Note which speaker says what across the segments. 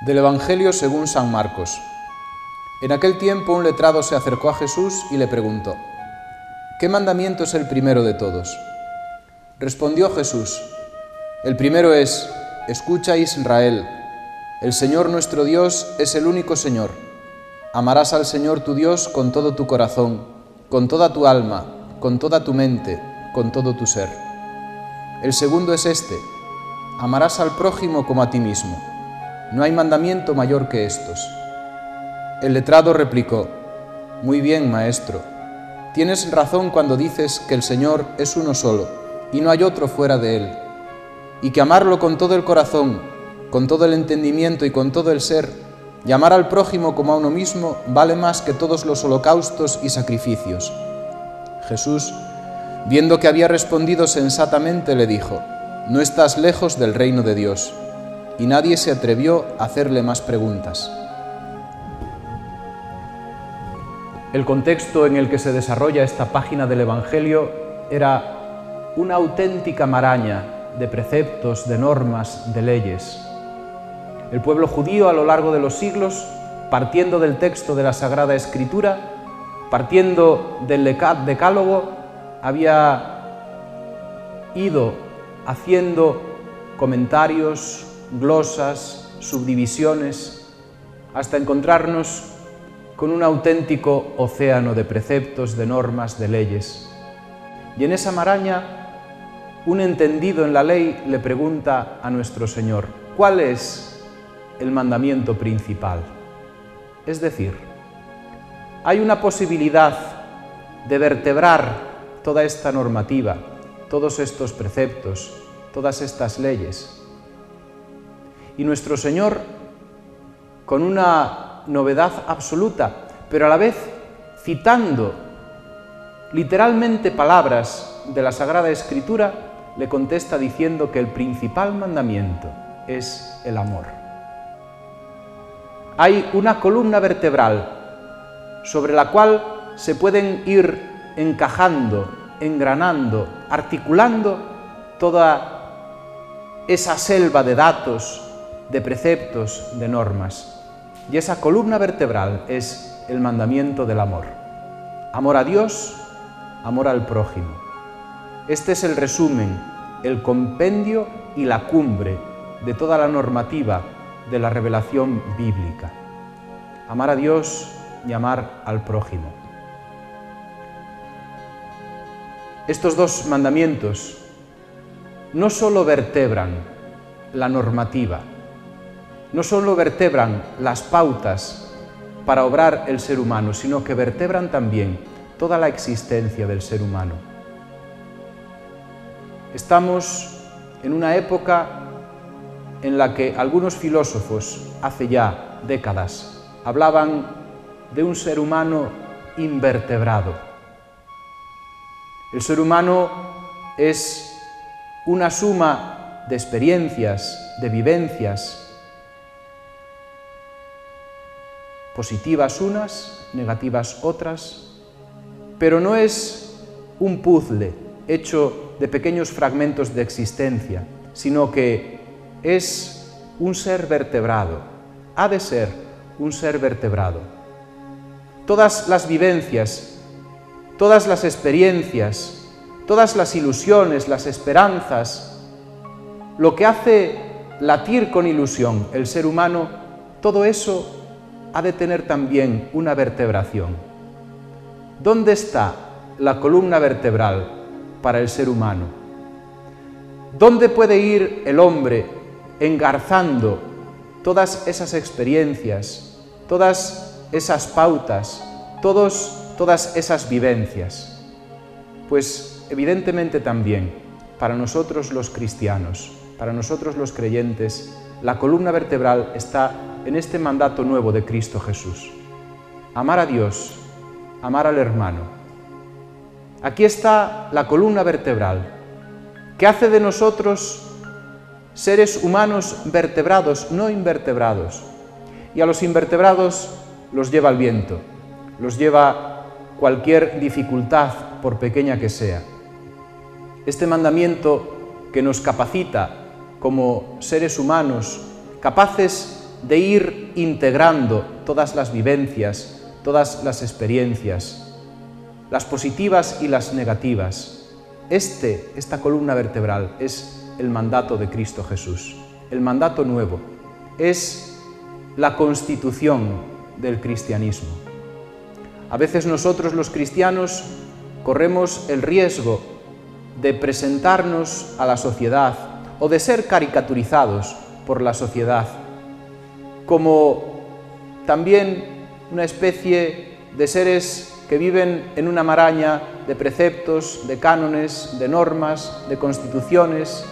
Speaker 1: Del Evangelio según San Marcos. En aquel tiempo un letrado se acercó a Jesús y le preguntó: ¿qué mandamiento es el primero de todos? Respondió Jesús: el primero es: escucha, Israel, el Señor nuestro Dios es el único Señor. Amarás al Señor tu Dios con todo tu corazón, con toda tu alma, con toda tu mente, con todo tu ser. El segundo es este: amarás al prójimo como a ti mismo. No hay mandamiento mayor que estos. El letrado replicó: muy bien, maestro. Tienes razón cuando dices que el Señor es uno solo y no hay otro fuera de Él, y que amarlo con todo el corazón, con todo el entendimiento y con todo el ser, y amar al prójimo como a uno mismo, vale más que todos los holocaustos y sacrificios. Jesús, viendo que había respondido sensatamente, le dijo: no estás lejos del reino de Dios. Y nadie se atrevió a hacerle más preguntas. El contexto en el que se desarrolla esta página del Evangelio era una auténtica maraña de preceptos, de normas, de leyes. El pueblo judío a lo largo de los siglos, partiendo del texto de la Sagrada Escritura, partiendo del Decálogo, había ido haciendo comentarios, glosas, subdivisiones, hasta encontrarnos con un auténtico océano de preceptos, de normas, de leyes. Y en esa maraña, un entendido en la ley le pregunta a nuestro Señor: ¿cuál es el mandamiento principal? Es decir, hay una posibilidad de vertebrar toda esta normativa, todos estos preceptos, todas estas leyes. Y nuestro Señor, con una novedad absoluta, pero a la vez citando literalmente palabras de la Sagrada Escritura, le contesta diciendo que el principal mandamiento es el amor. Hay una columna vertebral sobre la cual se pueden ir encajando, engranando, articulando toda esa selva de datos, de preceptos, de normas. Y esa columna vertebral es el mandamiento del amor. Amor a Dios, amor al prójimo. Este es el resumen, el compendio y la cumbre de toda la normativa de la revelación bíblica. Amar a Dios y amar al prójimo. Estos dos mandamientos no solo vertebran la normativa, no solo vertebran las pautas para obrar el ser humano, sino que vertebran también toda la existencia del ser humano. Estamos en una época en la que algunos filósofos, hace ya décadas, hablaban de un ser humano invertebrado. El ser humano es una suma de experiencias, de vivencias, positivas unas, negativas otras, pero no es un puzzle hecho de pequeños fragmentos de existencia, sino que es un ser vertebrado, ha de ser un ser vertebrado. Todas las vivencias, todas las experiencias, todas las ilusiones, las esperanzas, lo que hace latir con ilusión el ser humano, todo eso ha de tener también una vertebración. ¿Dónde está la columna vertebral para el ser humano? ¿Dónde puede ir el hombre engarzando todas esas experiencias, todas esas pautas, todas esas vivencias? Pues evidentemente también para nosotros los cristianos, para nosotros los creyentes, la columna vertebral está en este mandato nuevo de Cristo Jesús. Amar a Dios, amar al hermano. Aquí está la columna vertebral, que hace de nosotros seres humanos vertebrados, no invertebrados. Y a los invertebrados los lleva el viento, los lleva cualquier dificultad, por pequeña que sea. Este mandamiento que nos capacita como seres humanos capaces de ir integrando todas las vivencias, todas las experiencias, las positivas y las negativas. Esta columna vertebral es el mandato de Cristo Jesús, el mandato nuevo, es la constitución del cristianismo. A veces nosotros los cristianos corremos el riesgo de presentarnos a la sociedad o de ser caricaturizados por la sociedad como también una especie de seres que viven en una maraña de preceptos, de cánones, de normas, de constituciones.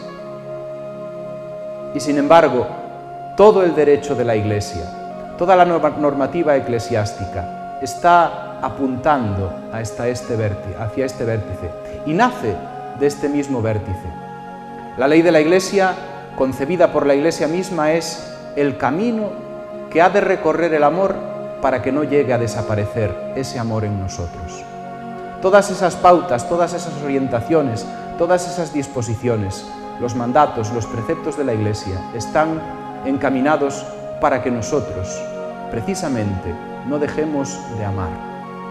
Speaker 1: Y sin embargo, todo el derecho de la Iglesia, toda la normativa eclesiástica está apuntando hacia este vértice y nace de este mismo vértice. La ley de la Iglesia, concebida por la Iglesia misma, es el camino que ha de recorrer el amor para que no llegue a desaparecer ese amor en nosotros. Todas esas pautas, todas esas orientaciones, todas esas disposiciones, los mandatos, los preceptos de la Iglesia están encaminados para que nosotros, precisamente, no dejemos de amar.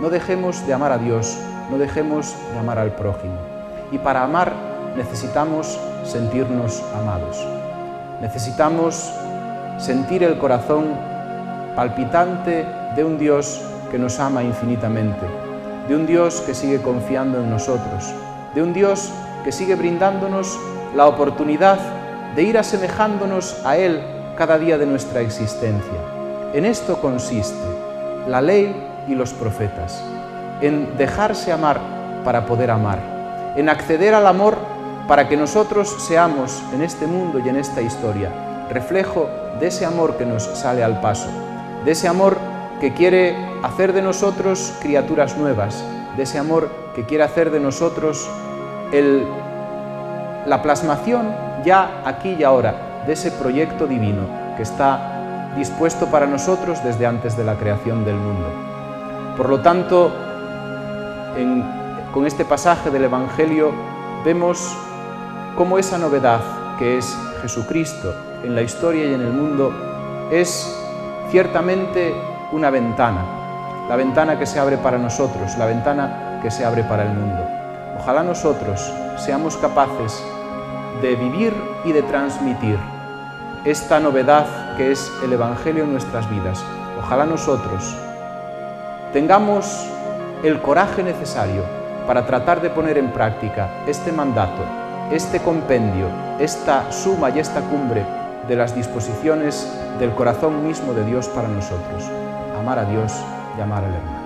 Speaker 1: No dejemos de amar a Dios, no dejemos de amar al prójimo. Y para amar necesitamos sentirnos amados. Necesitamos sentir el corazón palpitante de un Dios que nos ama infinitamente, de un Dios que sigue confiando en nosotros, de un Dios que sigue brindándonos la oportunidad de ir asemejándonos a Él cada día de nuestra existencia. En esto consiste la ley y los profetas, en dejarse amar para poder amar, en acceder al amor para que nosotros seamos en este mundo y en esta historia reflejo de ese amor que nos sale al paso, de ese amor que quiere hacer de nosotros criaturas nuevas, de ese amor que quiere hacer de nosotros la plasmación ya aquí y ahora de ese proyecto divino que está dispuesto para nosotros desde antes de la creación del mundo. Por lo tanto, con este pasaje del Evangelio vemos cómo esa novedad que es Jesucristo en la historia y en el mundo es ciertamente una ventana, la ventana que se abre para nosotros, la ventana que se abre para el mundo. Ojalá nosotros seamos capaces de vivir y de transmitir esta novedad que es el Evangelio en nuestras vidas. Ojalá nosotros tengamos el coraje necesario para tratar de poner en práctica este mandato, este compendio, esta suma y esta cumbre de las disposiciones del corazón mismo de Dios para nosotros. Amar a Dios y amar al hermano.